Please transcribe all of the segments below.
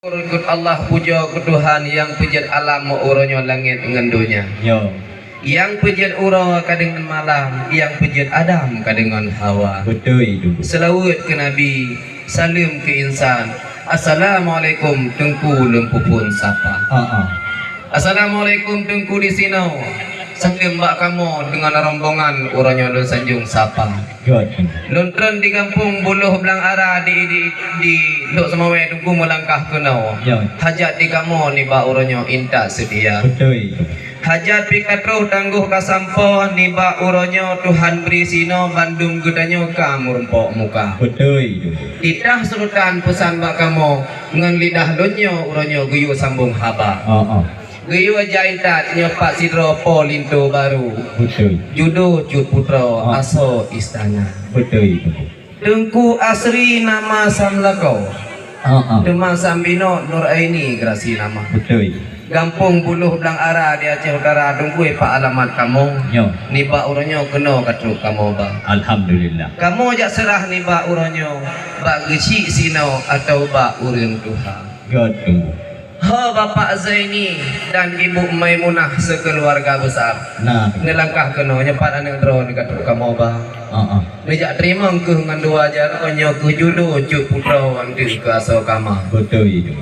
Ikut Allah puja ke Tuhan yang pejat alam uronya langit dengan dunia. Yo. Yang pejat uro kadengan malam, yang pejat Adam kadengan Hawa. Betul itu. Selawat ke Nabi, salam ke insan. Assalamualaikum tengku lempupun sapa. Assalamualaikum tengku di sini. Salam mbak kamu dengan rombongan uronya lo sanjung sapa. God. Lontren di kampung buluh belang arah di lok semawe tunggu melangkah kenau. Ya. Hajat di kamu ni ba uronyo inta sedia. Betul itu. Hajat pikatruh tangguh kasampo ni ba uronyo Tuhan beri sino Bandung gedanyo kamu rempok muka. Betul itu. Titah serutan pesan mbak kamu ngan lidah lonyo uronyo guyu sambung haba. Guyu aja intat nyopak sidro po linto baru. Betul. Judo Jud Putra aso istana. Betul itu. Tengku asri nama samlakau. Demang Sambino Nur Aini grasi nama. Betul. Gampung Buluh Belang Ara di Aceh Utara tunggu pak alamat kamu. Yo. Ni ba uronyo keno katruk kamu ba. Alhamdulillah. Kamu jak serah ni ba uronyo ba geci sino atau ba urang Tuhan. God tunggu. Ha Bapak Zaini dan Ibu Maimunah sekeluarga besar. Nah. Ngelangkah keno nyepat anak drone katruk kamu ba. Nejak terima ke dengan dua ajar onyo ke judo Jud Putra wanti ke aso kama. Betul itu.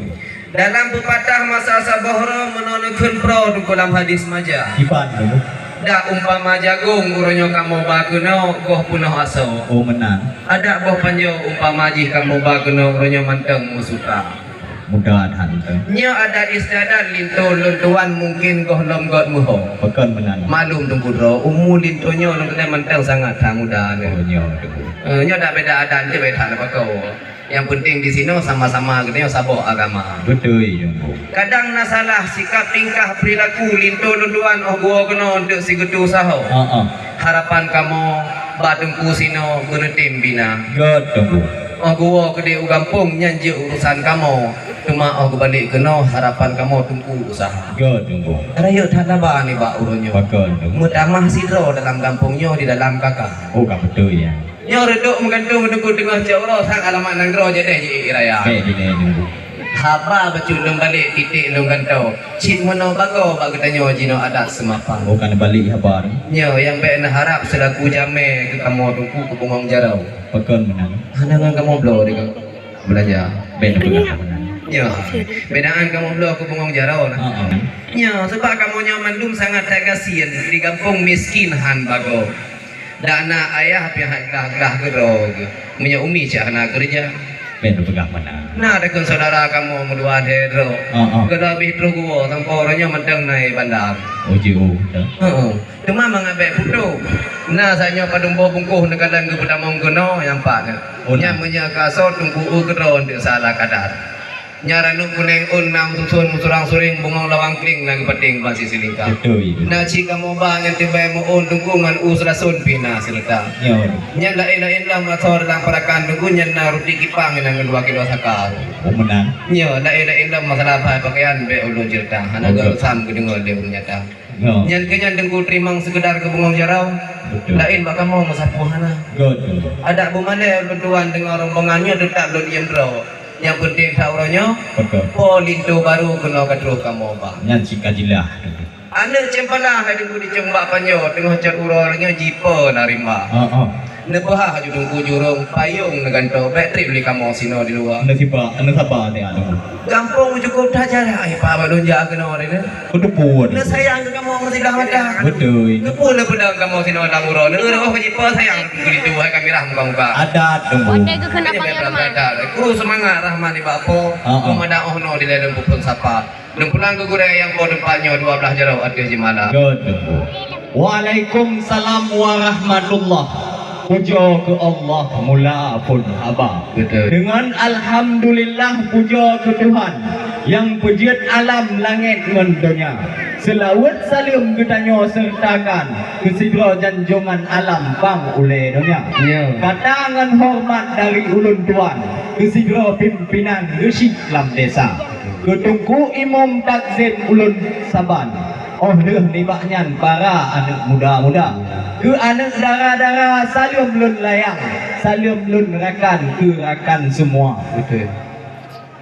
Dalam pepatah masa sabohro menonakun pro di kolam hadis maja. Ipan dulu. Da umpama jagung uronyo kamu bakuno goh punah aso. Oh menang. Ada boh panjo umpama jih kamu bakuno uronyo manteng musuta. Mudah-mudahan tu. Nya ada istiadat linto luntuan mungkin goh lom god muho. Pekan menang. Malum tunggu dro umu lintonyo nang kena manteng sangat muda Oh ne. nyo tunggu. Nya dak beda adan je beda apa kau. Yang penting di sini sama-sama kita sabok agama. Betul itu. Kadang nasalah sikap tingkah perilaku linto lunduan oh gua kena untuk si getu saho. Harapan kamu batungku sino guna tim bina. God tunggu. Oh gua gede ugampung nyanji urusan kamu. Cuma oh balik kena harapan kamu tunggu usaha. God tunggu. Rayo tanaba ni ba uronyo. Pekan tunggu. Mutamah sidro dalam kampungnya di dalam kakak. Oh gak betul ya. Nyo reduk menggantung menunggu tengah jauh sang alamat nangro jadi je raya. Kayak gini tunggu. Haba beculung balik titik lung gantau. Cik mono bago bag tanyo jino adat semapang. Oh kan balik habar. Nyo yang baik nak harap selaku jame ke kamu tungku ke bungong jarau. Pekan menang. Hanangan kamu blow di belajar. Beda pegang menang. Nyo, bedaan kamu blow ke bungong jarau lah. Nyo, sebab kamu nyaman lum sangat tagasian di kampung miskin han bago. Dana ayah pihak dah gerog. Punya umi cak nak kerja. Beda pegang menang. Nah, dengan saudara kamu medua hedro. Kalau habis terus gua sampai orangnya mentang naik bandar. OJO. Cuma mengambil foto. Nah, saya pada bungkuh nekadan ke pedamong keno yang pak. Nya menyakasor tunggu gedron di salah kadar. Nyara nuk kuning unam susun musurang suring bungong lawang kling lagi penting basi silingka. Betul itu. Nah, jika mau bangun tiba mau tunggungan usrasun pina silita. Nya lain-lain lah masor dalam perakan tunggunya naruti kipang dengan 2 kilo sakar. Oh menang. Nya lain-lain lah masalah pakaian be ulun cerita. Hana sam kedengar dia nyata. Nya kenyan tunggu terimang sekedar ke bungong jarau. Lain bak kamu masapu hana. Ada bumane berduan dengan rombongannya tetap lo diem bro. Yang penting sauronyo po linto baru kena katruh kamu ba. Nyan sikajilah. Anak cempalah hari ku dicembak panyo tengah cat urangnya jipa narima. Nebah haju tunggu jurung payung neganto bateri beli kamu sino di luar. Anda siapa ni ada. Gampang cukup dah jarak ai pa balun ja kena ore ne. Kudu puan. Ne sayang ke kamu mesti dah ada. Betul. Ne pun le pedang kamu sino dalam uro. Ne oh jipa sayang ku itu hai kamera muka-muka. Ada tunggu. Onde ke kena panggil Ku semangat rahman di bapo. Kumada ohno di dalam pupun sapa. Dan pulang ke gure yang po depannya 12 jarau at jemala. Tunggu. Waalaikumsalam warahmatullah. Puja ke Allah mula pun abah. Dengan alhamdulillah puja ke Tuhan yang pejiat alam langit dengan dunia. Selawat salim ketanya sertakan kesidra janjungan alam bang oleh dunia. Katangan hormat dari ulun tuan kesidra pimpinan Gesik Lam Desa. Ketungku imam takzim ulun Saban. Oh nibaknya para anak muda-muda ke anak dara-dara salam lun layang salam lun rakan ke rakan semua. Betul.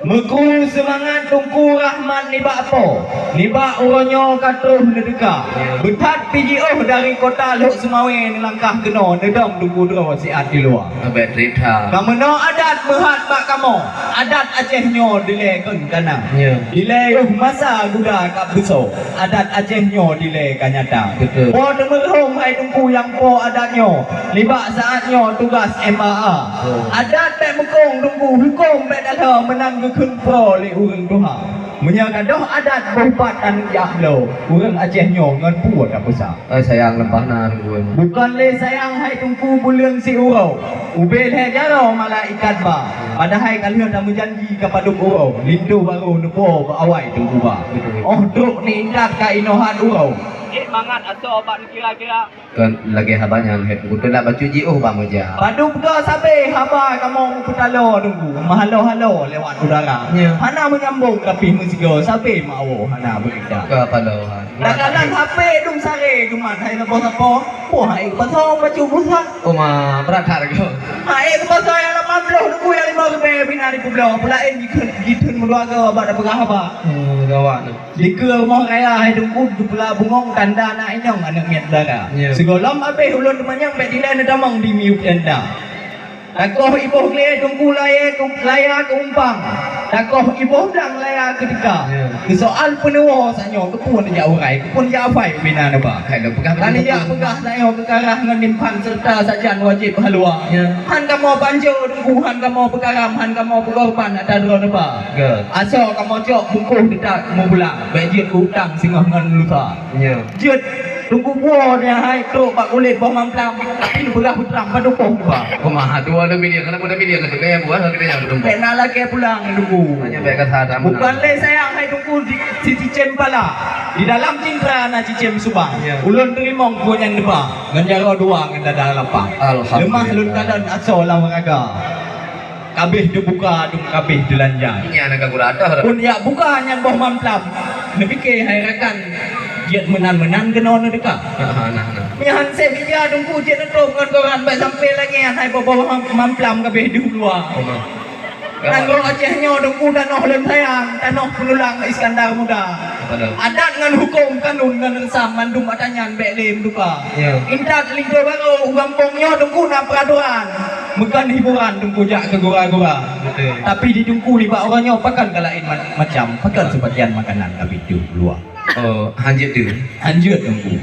Meku semangat tungku rahmat ni bak apa? Ni bak uronyo katuh nedeka. Betat PGO dari kota Lok Semawe ni langkah kena nedong tungku dro siat di luar. Abet rita. Kamu no adat berhat bak kamu. Adat Aceh-nyo dilekun kana. Ya. Dile masa guda kap beso. Adat Aceh-nyo dile kanyata. Betul. Po demerhom hai tungku yang po adatnyo. Libak saatnyo tugas MAA. Adat pek mekong tungku hukum pek dah menang kekun pro le urang Tuhan. Menyaga doh adat bopat anu jahlo. Urang Aceh-nyo ngan puat apa sa. Sayang lempah na gue. Bukan le sayang hai tungku buleung si urau. Ubel he jaro malaikat ba. Padahal kalian dah menjanji kepada urau. Lindu baru nepo awai tungku ba. Oh druk ni indak ka inohan urau. Mangat aso obat kira-kira. Kan lagi habanya het kudu nak bacu ji bang meja. Padu ga sabe haba kamu putalo tunggu. Mahalo-halo lewat udara. Ya. Hana menyambung tapi musigo sabe mau hana berita. Ke palohan. Kadang HP dung sare geman hai sapo-sapo. Oh hai pasal bacu busa. Ma berat ke. Hai pasal yang 50 tunggu yang 5 ke binari pulau. Pulain gitun keluarga obat apa haba. Gawat. Jika rumah raya hai tunggu pula bungong tanda anak inyong anak miat dara. Segolam abe ulun temanyang pek dilan damang di miuk tanda. Takoh ibuh le tunggu laya ke umpang. Takoh ibuh dang laya ketika. Soal penuh sanyo kepun ja urai, kepun ja afai bina na ba. Hai dah pegah. Kali dia pegah sanyo kekarah ngan nimpan serta sajan wajib halua. Han kamu banjo tunggu han kamu pekaram han kamu pegorban ada dro na ba. Aso kamu jok bungkuh detak mau pulang. Bejit utang singah ngan lusa. Ya. Jut tunggu buah dia hai tu pak kulit bawah mamplam tapi berah putrang pada pong ba. Kumaha tu ada media kana pun media kana kaya buah kita yang belum. Pek nak lagi pulang tunggu. Hanya baik kata tamu. Bukan le sayang hai tunggu di cicem pala. Di dalam cindra na cicem subang. Ulun terimong punya neba. Nganjaro dua ngan dada lapang. Lemah lun kadan aso lang raga. Kabeh dibuka dung kabeh dilanjang. Ini anak gurata. Pun ya buka yang bawah mamplam. Nepike hai rakan. Jiat menan-menan kena na dekat. Nah. Mihan se bija tunggu jiat netok ngan koran baik sampai lagi hai bawa mamplam kabeh di luar. Nangro Aceh-nyo tunggu danoh lem sayang, danoh penulang Iskandar muda. Adat ngan hukum kanun ngan resam mandum adanyan bek lem duka. Intat linggo baru gampongnya tunggu na peraturan. Bukan hiburan tunggu jak ke gura-gura. Tapi di tunggu libat orangnya pakan kalain macam pakan sebagian makanan tapi itu luar. Oh, hanjut tu. Hanjut tunggu.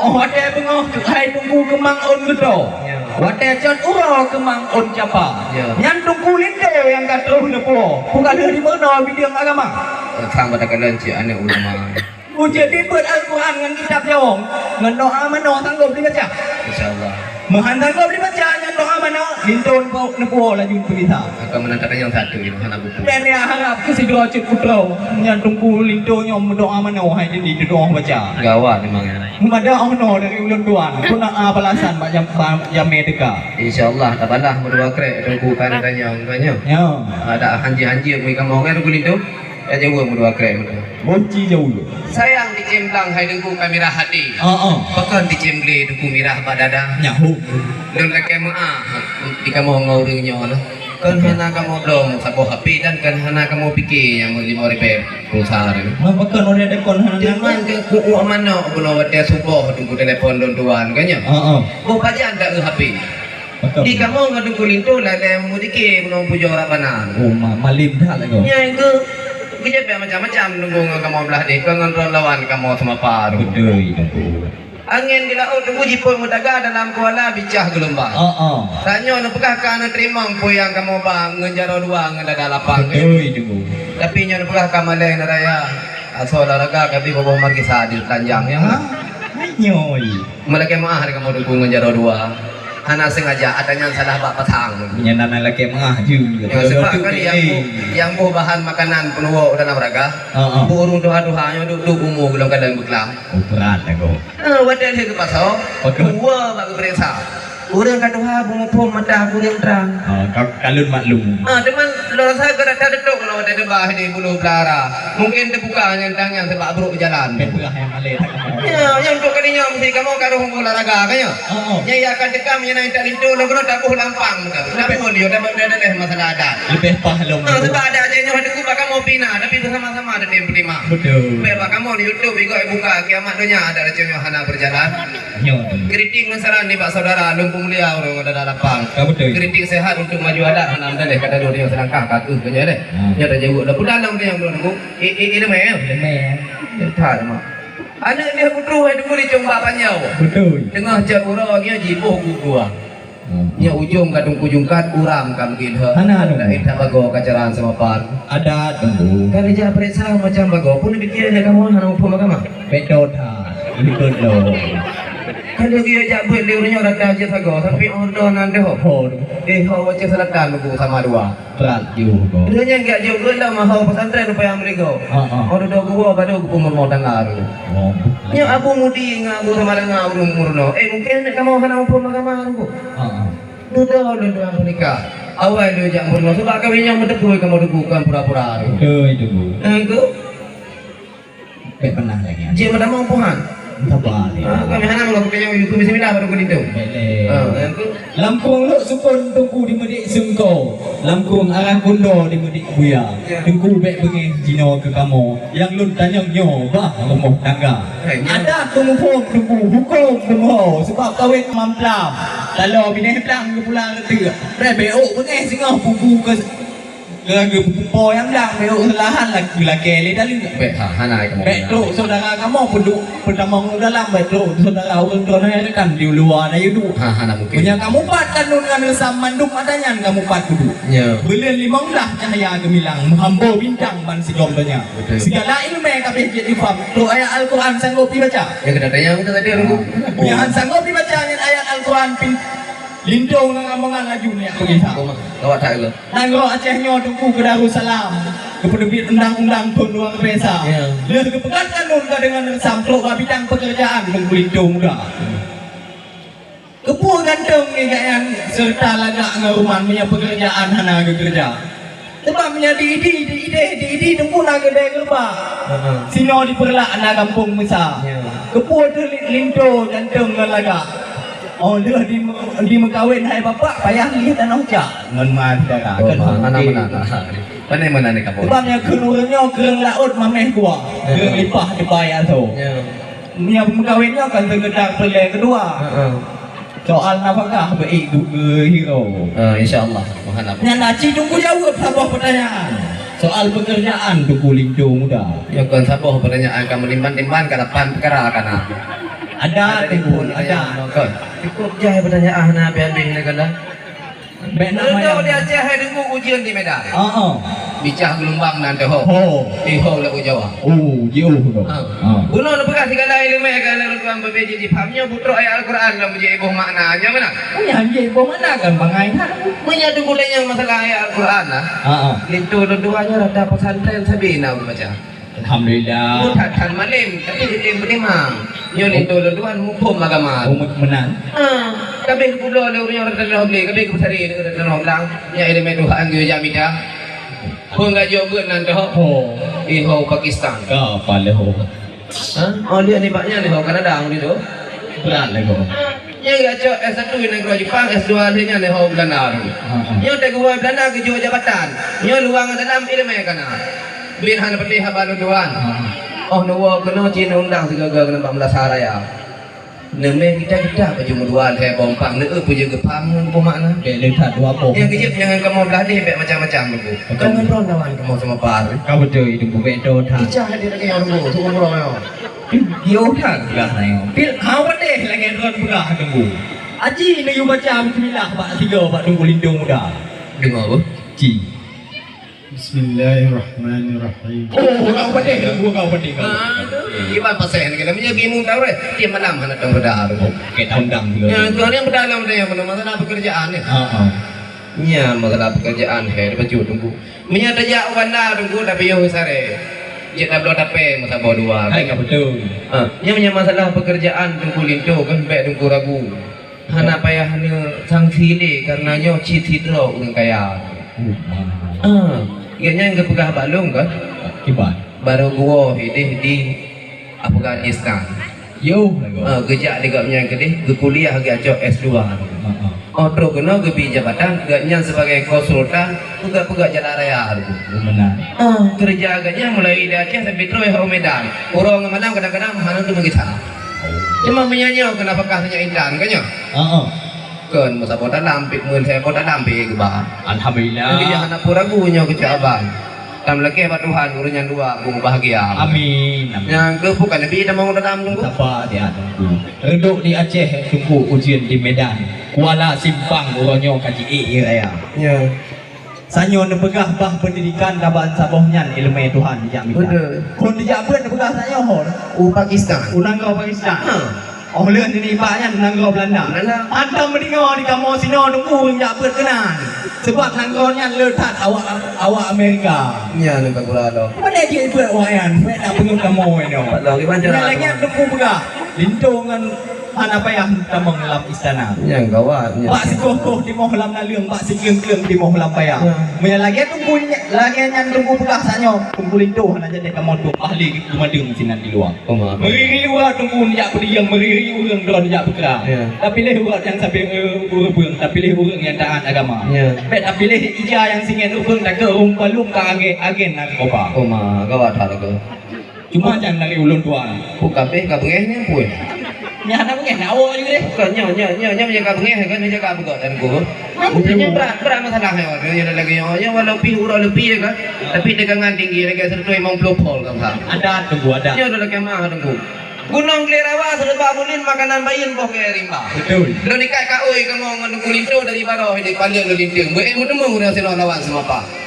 Oh, ada bengok hai tunggu kemang on gedo. Wate jan uro kemang on capa. Yang tunggu lindo yang katruh nepo. Bukan dari mana bidang agama. Sang pada kalian cik anak ulama. Jadi buat Al-Quran dengan kitab jawong. Dengan doa mana sanggup dibaca. InsyaAllah. Mahan sanggup dibaca dengan doa mana. Lintun kau nepo laju pelita. Akan menantang yang satu itu sana buku. Dan yang harap ke si doa cik putrau. Yang tunggu lintun yang doa mana. Hai jadi doa baca. Gawat memangnya. Ada ono dari ulun tuan. Kuna balasan jam medika. InsyaAllah tak pandang berdua krek tunggu kan tanya. Ya. Ada hanji-hanji yang mereka mau kan tunggu lintun. Ya jauh berdua krek mereka. Bonci jauh. Sayang dicemplang hai tunggu kamera hati. Pakan dicemble tunggu mirah badada. Nyahu. Dan lagi maah di kamu ngauringnya lah. Kan hana kamu belum sabu HP dan kan hana kamu pikir yang 5.000 pulsa itu. Makan orang ada kon hana. Jangan ke kuuk mana belum ada subuh tunggu telepon don tuan kan ya. Kau pajan tak HP. Di kamu ngadung kulinto lah yang mudiki belum puja orang panan. Oh malim dah lah kau. Ya itu kerja macam-macam tunggu kamu belah di kangen lawan kamu sama par. Betul itu. Angin di laut tunggu jipun mudaga dalam kuala bicah gelombang. Tanya nak pegah kana terima yang kamu bang ngenjaro dua ngada lapang. Betul itu. Tapi nya nak pegah kamalai naraya. Asal olahraga kami bawa margi sadil tanjang ya. Nyoy. Malaki maah kamu tunggu ngenjaro dua. Hana sengaja adanya salah bak patang. Penyanan lelaki mengah juga. Ya sebab kan yang buah bahan makanan penuh dalam raga. Burung doa-doanya duduk umur dalam keadaan berkelam. Oh berat lah kau. Wadah dia ke pasar. Dua bagi periksa. Urang kaduha bunga pom mata urang terang. Kalun maklum. Teman lo saya gerak ada dok lo ada debah di bulu belara. Mungkin terbuka yang tangan sebab buruk berjalan. Betul yang malay tak kamu. Ya, yang tu kalinya mesti kamu karo hukum olahraga kanya. Yang ia akan dekam yang naik tak lintu lo kena tabuh lampang. Kenapa pun dia dapat ada masalah adat. Lebih pahalong. Sebab ada aja yang ada kubah kamu pina tapi bersama-sama ada yang berlima. Betul. Sebab kamu di YouTube ikut buka kiamat dunia ada rencana hana berjalan. Keriting masalah ni pak saudara lumpuh mulia orang ada lapang. Betul. Keriting sehat untuk maju adat hanam dah kata dia selangkah kaki kerja deh. Dia dah jauh dah dalam dia yang belum nunggu. Ini meh. Dia tak mak. Anak dia putu ada boleh coba panjau. Betul. Tengah jabura dia jibuh gua. Nya ujung kadung kujungkat uram kam gilha. Hana dah tak bago kacaran sama par. Ada tunggu. Kan dia periksa macam bago pun fikir kamu hana upah makam. Betul tak. Ini betul. Kalau dia jak buat dia punya rata je sago tapi order nan dia ho. Ho macam selatan buku sama dua. Berat juga. Dia nya enggak jauh gula mah pesantren upaya mereka. Order dua gua baru buku mau dengar. Nya abu mudi ngabu sama dengan abu murno. Mungkin kamu kena upah mahkamah aku. Dua menikah. Awal dia jak murno sebab kawinnya mendepu kamu debukan pura-pura. Betul. Itu Pernah lagi. je mana mau puhan. Sabar. Kami hana melakukan yang YouTube bismillah baru kulit tu. Lampung lu supon tungku di medik sungko. Lampung arah kundo di medik buya. Tungku bek bengi jino ke kamu. Yang lu tanya nyo bah rumah tangga. Ada tunggu hukum tunggu sebab kawin mamplam. Lalu bini plang ke pulang ke rebe oh bengi singa bubu ke po yang dah meo lahan lagi le dalin Hana kamu. Betul saudara kamu pedamang dalam betul saudara orang tua kan di luar na yudu. Hana mungkin. Punya kamu pat kan nun kan mandum adanya kamu pat kudu. Ya. Belian limang dah cahaya gemilang menghambo bintang ban si jombanya. Segala ilmu kabeh jadi faham. Tu ayat Al-Quran sanggup dibaca. Yang kedatanya kita tadi orang. Yang sanggup dibaca ayat Al-Quran lindung dengan omongan laju ni aku kisah. Kawat tak lo. Nangro Acehnya tunggu ke Darussalam. Kepenerbit undang-undang tahun 2000. Dia kepegatan nun dengan samplok bidang pekerjaan tunggu lindung dah. Kepu ganteng ni yang serta lagak dengan rumah punya pekerjaan hana kerja. Sebab punya di tunggu nak kedai gerba. Sino diperlak anak kampung besar. Kepu tu lindung ganteng dengan lagak. Oh dia di mengkawin hai bapak payah lihat tanah ucap ngan mah saudara kan mana ni kamu sebabnya kenurnya kereng laut mameh gua kereng lipah dibayar tu nya mengkawinnya kan segedar pelai kedua soal nafkah baik hero insyaallah mohon nya naci tunggu jawab sabah pertanyaan soal pekerjaan tunggu lindung muda ya kan sabah pertanyaan kamu limban-limban ke depan perkara kana ada pun ada cukup jahai pertanyaan na bian-bian ni kala. Benar Dia dia jahai dengu ujian di Medan. Bicah gelombang nanti ho. Ho le Jawa. Jauh tu. Bunuh le bekas segala ilmu kalau tuan bebeji di pahamnya putra ayat Al-Quran dalam menjadi ibu maknanya mana? Ya je ibu mana kan bangai nak. Punya tu bolehnya masalah ayat Al-Quran lah. Lintu dua-duanya rada pesantren sabina baca. Alhamdulillah. Bukan malim tapi dia berlima. Yo lintu dua-duan hukum agama. Menang. Kabeh pulau le orang orang dah beli, kabeh besari dah dah bilang. Ya elemen Tuhan dia jamida. Pun enggak joget nan dah. Ho Pakistan. Ka pale ho. Oh dia ni baknya ni ho Kanada ni tu. Berat lagi ho. Yang enggak cok S1 negara Jepang, S2 dia ni ho Belanda. Yang tak gua Belanda ke jabatan. Yang luang dalam ilmu kana. Bin han peti habalu duan. Oh nuwa kena Cina undang segala kena 14 hari ya. Neme kita baju muduan kayak bompang ne punya gepam apa makna? Lihat dua pom. Yang kecil jangan kamu beladih baik macam-macam dulu. Jangan ron lawan kamu sama par. Kau betul itu bukan itu tak. Ijah dia lagi yang dulu, tu umroh yo. Yo tak lah nayo. Pil hau deh lagi ron pula tunggu. Aji ni you baca bismillah bak 3 bak tunggu lindung muda. Dengar apa? Ji. Bismillahirrahmanirrahim. Kau pedih tunggu kau pedih kau. Iban pasien kita punya gimu tahu deh. Dia malam anak dah berdah tu. Kita undang dulu. Ya, kau ni yang berdalam dia yang masalah pekerjaan ni. Ya, masalah pekerjaan he baju tunggu. Menyata jak warna tunggu tapi yo sare. Dia dah belum dapat masa bawa dua. Hai kau betul. Dia punya masalah pekerjaan tunggu lintu kan baik tunggu ragu. Hana payah hana sanksi deh karenanya citidro urang kaya. Ianya enggak pegah balung kan? Kibat. Baru gua di Afghanistan. Yo. Gejak digapnya gede, ge kuliah ge aco S2. Otro kena ge pi jabatan, gaknya sebagai konsultan, juga pegak jalan raya. Benar. Kerja agaknya mulai dari Aceh sampai terus ke Medan. Orang mana kadang-kadang mana tu begitu. Cuma menyanyi kenapa kasihnya indan kan ya? Kan masa bodan lampik mun saya bodan lampik ke bah. Alhamdulillah. Kerja anak pura gunya kecaban. Tam lagi apa Tuhan urunya dua bung bahagia. Amin. Yang ke bukan lebih dah mau dalam tunggu. Apa dia tunggu? Reduk di Aceh tunggu ujian di Medan. Kuala Simpang uronyo kaji ya. Ya. Sanyo nepegah bah pendidikan dabaan sabohnya ilmu Tuhan dijak minta. Betul. Kon dijak beun nepegah sanyo hon. Pakistan. Unang kau Pakistan. Oh leun ini paknya unang kau Belanda. Antam mendengar di kamu sino nunggu njak beun kenan. Sebab nangkonya letat awak Amerika. Ya ni tak gula lo. Mana dia buat wayan? Mana pengen kamu ini? Lagi banyak Lagi nunggu pegah. Lindungan anak payah tamang lam istana. Yang gawat. Pak si kokoh di mau lam naliung, pak si keung di mau lam payah. Punya lagi tunggu nyan tunggu bekas sanyo, tunggu lintuh aja deh kamu tuh ahli kumadung sinan di luar. Meriri urat tunggu nyak pediang meriri urang don nyak bekra. Tapi leh urat yang sampai urang, tapi leh urang yang taat agama. Tapi leh ija yang singen urang tak ke balum ka agen nak kopa. Gawat hal ke. Cuma jangan lagi ulun tuan. Kabeh kabengnya pun. Nya anak mungkin awak juga deh. Kan nya menjaga bengeh kan menjaga begot dan gua. Punya berat masalah ya lagi ya walau pi urang lebih ya kan. Tapi tegangan tinggi lagi serta emang pelopol kan. Ada tunggu ada. Ya udah lagi mah tunggu. Gunung Klerawa sudah bangunin makanan bayin boh ke rimba. Betul. Lo nikai ka oi kamu nunggu lintu dari baro di palian lo lintu. Gue mu temu udah sino lawan sama apa.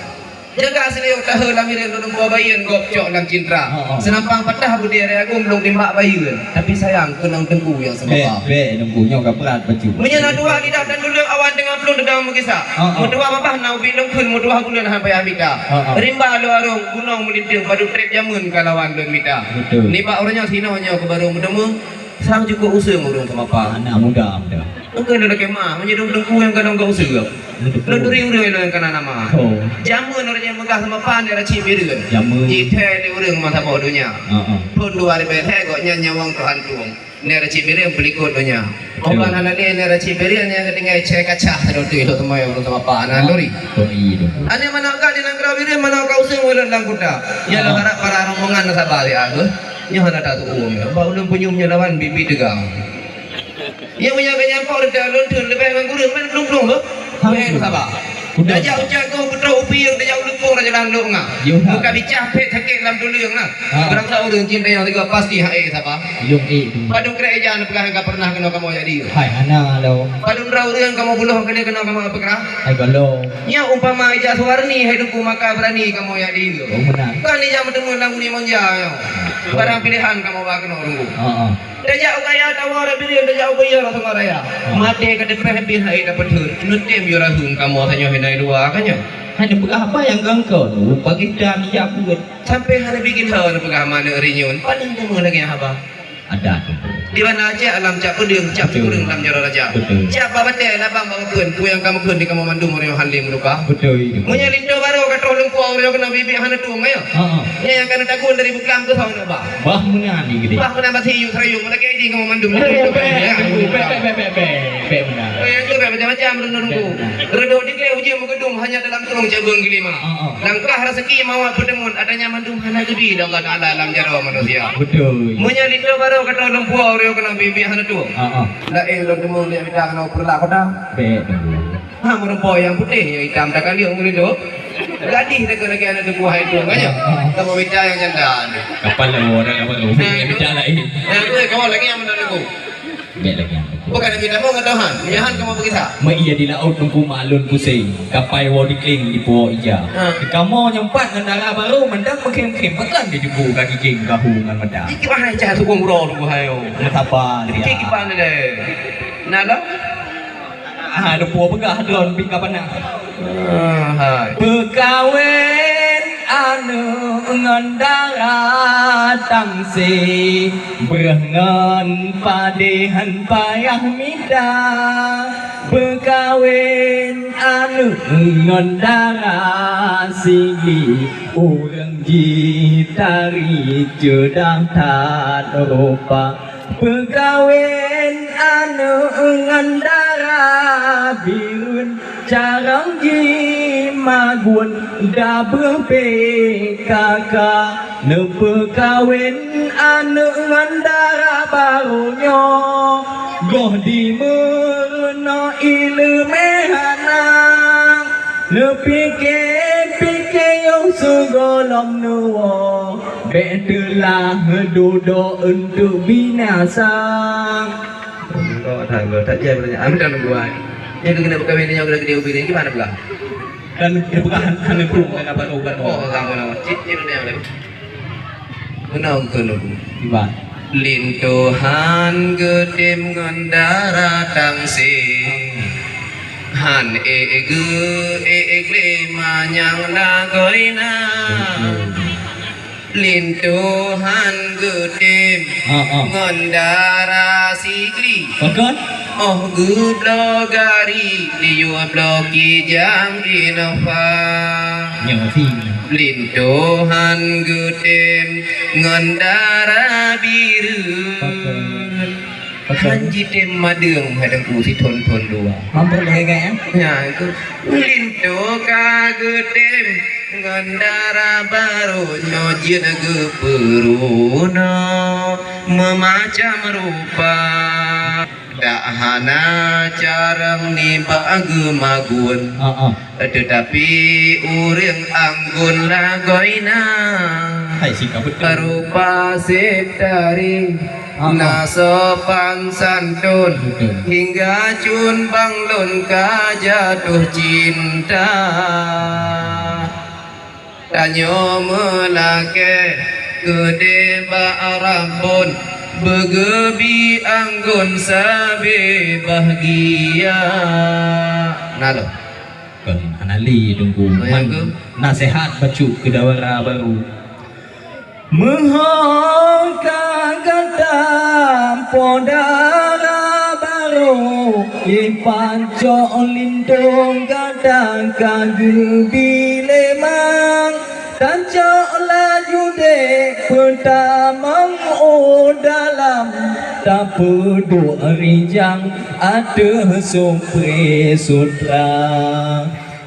Jaga sini udah heula mireng lo nunggu bayin gopcok dan cintra. Senampang patah budi area agung belum timbak bayin. Tapi sayang kenang tengku yang sama apa. Nunggunya gak berat baju. Menyana dua lidah dan dulu awan dengan belum dedang mengisa. Mudua mapah nau bilung kun mudua bulan sampai amita. Rimba lo arung gunung melinting padu trip jamun kalawan lo mita. Ni pak orangnya sino nya ke baru mudemu. Sang juga usung urung sama apa. Anak muda. Engkau dah kemah menjadi tengku yang kadang kau usung. Lo duri urung yang kana nama. Jamun orangnya megah sama pan daerah Cibireun. Jamun. Cite di urung masa bodohnya. Pun dua ribu go nyanya wong Tuhan tuang. Daerah Cibireun beli kodonya. Orang anak dia daerah Cibireun yang ketinggai cek kaca terus itu semua yang sama pan lori. Ane mana kau di Nangrawire mana kau usung ulang langkuda. Ya lo harap para rombongan sabali aku. Nya ada satu umum, bau ulun punyumnya lawan bibi degang. Yang punya banyak kau dah lontur lebih menggurung men belum lo. Main sabar. Dah jauh jago putra upi yang dah jauh lupung raja landung ngah. Bukan dicapek sakit dalam dulu ngah. Berang tahu dengan cinta yang tiga pasti hai sabar. Yung Padung kerajaan pegang enggak pernah kena kamu jadi. Hai anak lo. Padung rau yang kamu buluh kena kamu apa kena? Hai galo. Nya umpama ija suwarni hidupku maka berani kamu jadi. Oh benar. Kan ija bertemu lagu ni manja. Barang pilihan kamu bakal nunggu. Dajak kaya tawar biri dajak bayar atau raya. Mati ke depan bin hai dapat hur. Nutim yo rahung kamu tanya hendak dua kanya. Ada apa yang gangkau? Pagi dan ya buat sampai hari bikin hal pegah mana rinyun. Paling temu lagi apa? Ada. Di mana aja alam cap pedeng cap kurang dalam jara raja. Cap apa teh labang bangkun ku yang kamu kun di kamu mandum orang halim luka. Betul. Menyalin do baru ka tolong ku orang kena bibi hana tu ngayo. Ya yang kena takun dari buklam tu tahu ba. Bah menani gede. Bah kena mati yu serayu mana ke di kamu mandum. Be benar. Yang tu macam-macam nunggu. Redok dikle uji mengedum hanya dalam tulung jagung gilima. Langkah rezeki mawat pedemun adanya mandum hana gebi Allah Taala alam jara manusia. Betul. Menyalin do baru ka tolong ku orang kena bibi hana tu. La lo temu dia bidang kena perla kota. Be. Ha merempo yang putih yang hitam tak kali orang itu. Gadih dah kena kena tu buah itu kanya. Kamu bicara yang jantan. Kapal lo orang apa lo? Bicara lain. Nah tu kamu lagi yang mana tu? Be lagi. Bukan kita mau ngatahan, menyahan kamu begitu. Iya di laut tunggu malun pusing. Kapai wo dikling di pulau ija. Kamu nyempat ngendara baru mendang mengkem-kem pekan di jebu kaki king kahungan mendang. Iki bahaya cah tu ngurau tu hayo. Apa dia? Iki pan deh. Nala? Ada pulau pegah drone ping kapan nak? Hai. Berkawin anu ngendara tangsi berengan padehan payah mida bekawin anu ngendara sigi urang gitari jedah tak rupa bekawin anu ngendara birun carang magun dabeh PKK nepe kawin anu ngandara barunya goh di merna ilmehana nepi ke yang segolong nuwa betelah dudo untuk binasa. Kok tak jaya pertanyaan dan gua. Yang kena berkawinnya udah gede ubin gimana pula? Dan kebukaan hanepung dan apa uban. Oh, kamu nama cicir ni apa? Menang ke nubu. Tiba. Lintuhan gedem ngendara tangsing Han egle manyang nagoina Lintuhan gedem ngendara sigli Okon? Oh gublo gari liu bloki jam inova Nyofing. Lintuhan gedem ngendara biru Hanji tem madeng hadang usi ton dua Mampir lagi kayaknya? Ya itu Lintu ka gedem ngendara baru nyojir geperuna memacam rupa dahana carang ni bagemagun tetapi urang anggun lagoina Hai sikap betul. Karupa sedari nasopan santun hingga cun banglun ka jatuh cinta tanyo melake gede ba'arabun begebi anggun sabe bahagia nalo Kan anali tunggu man nasihat bacu kedawara baru Menghoka kata podara baru Ipanco lindung kadang kagebi lemang Tanco laju dek pertama dalam Tak perlu rinjang ada sopre sutra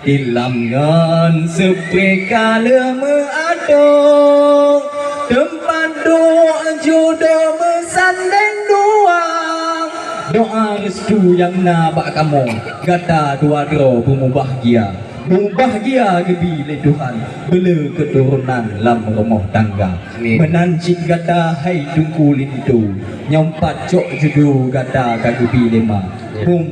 Ilamngan sepre kala meadong Tempat doa jodoh bersanding doang Doa restu yang nabak kamu Kata dua dro bahagia Bahagia gebile Tuhan Bela keturunan lam rumah tangga Menancik kata hai tungku lintu Nyompat cok judu kata kagebi lema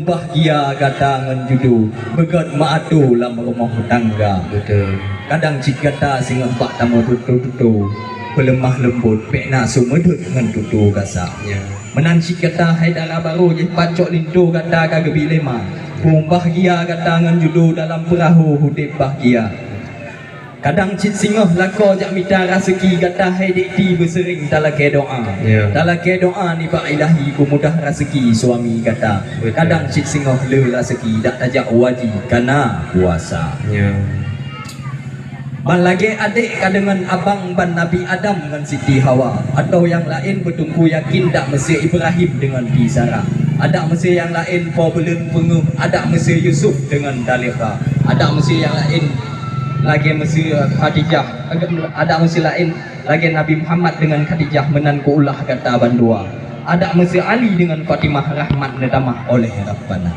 Bahagia kata ngan judu Begat maatu lam rumah tangga betul Kadang cik kata singa pak tamu tutu Pelemah lembut pekna sumedut ngan tutu kasahnya Menancik kata hai darah baru je pacok lintu kata kagebi lema Bahagia kata ngan judu dalam perahu hudip bahagia Kadang cik singoh lako jak mita rezeki kata hai dikti bersering talake doa Talake doa ni pak ilahi pemudah rezeki suami kata Kadang cik singoh le rezeki dak tajak wajib kana puasa Ban lagi adik dengan abang ban Nabi Adam dengan Siti Hawa Atau yang lain bertunggu yakin tak mesti Ibrahim dengan Sarah Ada mesti yang lain Pobelen penguh Ada mesti Yusuf dengan Dalika Ada mesti yang lain lagi mesti Khadijah Ada mesti lain lagi Nabi Muhammad dengan Khadijah menanku ulah kata bandua Ada mesti Ali dengan Fatimah rahmat nedamah oleh Rabbana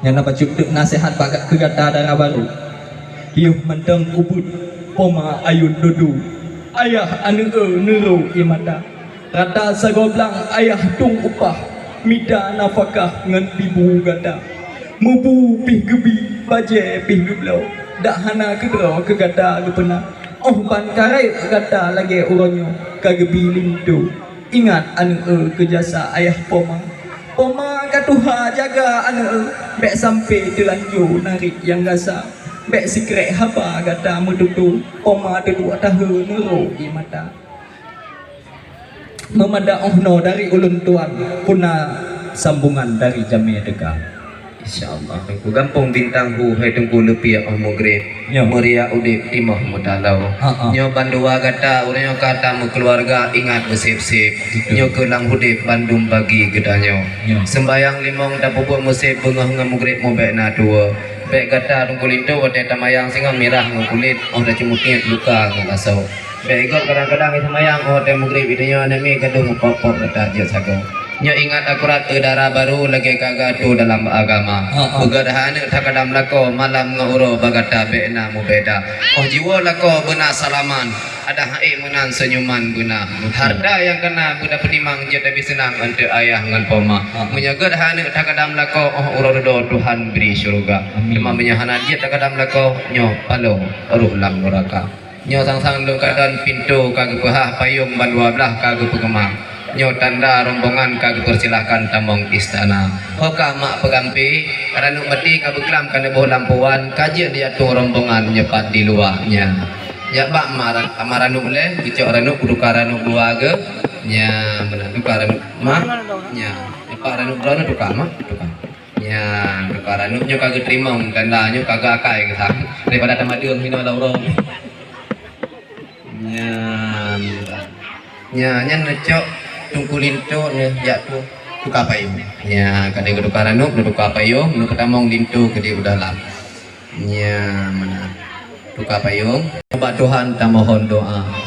Yang dapat cukup nasihat bagat kegata darah baru Hiuh menteng ubud poma ayun dudu ayah anu nero imata rata sagoblang ayah tung upah mida nafkah ngan ibu gata mubu pih gebi baje pih geblau dak hana kedro ke gata gepena oh ban karai gata lagi uronyo kagebi lindu ingat anu ke jasa ayah poma katuha jaga anu bek sampai telanjur narik yang gasa Bek sikrek haba gata mududu oma dua tahun nero imata. Memada ohno dari ulun tuan puna sambungan dari Jamia Dega. InsyaAllah Tengku gampang bintang hu hai tengku lepia oh mugrib Ya. Muria udip timah mutalau Nyo bandua gata Urang kata mu keluarga ingat bersip-sip Nyo kelang hudip Bandung bagi gedanyo Ya. Sembayang limong dapubuk musib Bengah ngam mugrib mu bek na dua Bek gata tengku lintu Wadai tamayang singa mirah ngam kulit Oh dah cemutnya luka ngam asau Bek ikut kadang-kadang semayang Oh dah mugrib idenya anemi Kadung pop-pop gata je sago Nyo ingat akurat darah baru lagi kagak tu dalam agama. Begadahan takadam lako malam ngauro bagata beena mubeda. Oh jiwa lako benar salaman. Ada hai menan senyuman guna. Harta yang kena budak penimang je tapi senang ante ayah ngan poma. Menyagadahan takadam lako oh urodo Tuhan beri syurga. Cuma menyahanat je takadam lako nyo palo ruh lam neraka. Nyo sang-sang lu keadaan pintu kagak pahah payung bandua belah kagak pengemang. Nyo tanda rombongan kagak persilahkan tamong istana. Hoka mak pegampi karena mati kabeklam kana boh lampuan kajian dia tu rombongan nyepat di luarnya. Ya bak amaranu le bicu ranu kudu karanu keluarga nya benar karanu mah nya pak ranu brana tu kama tu kan. Nya karanu nyo kagak terima tanda nyo kagak akai kesang daripada tamadeung hina laurong. Nya necok tungkulin tu ne ya tu tuka payung nya kadang kedu karanu tuka payung nu ketamong lintu gede udalam nya mana tuka payung coba Tuhan ta mohon doa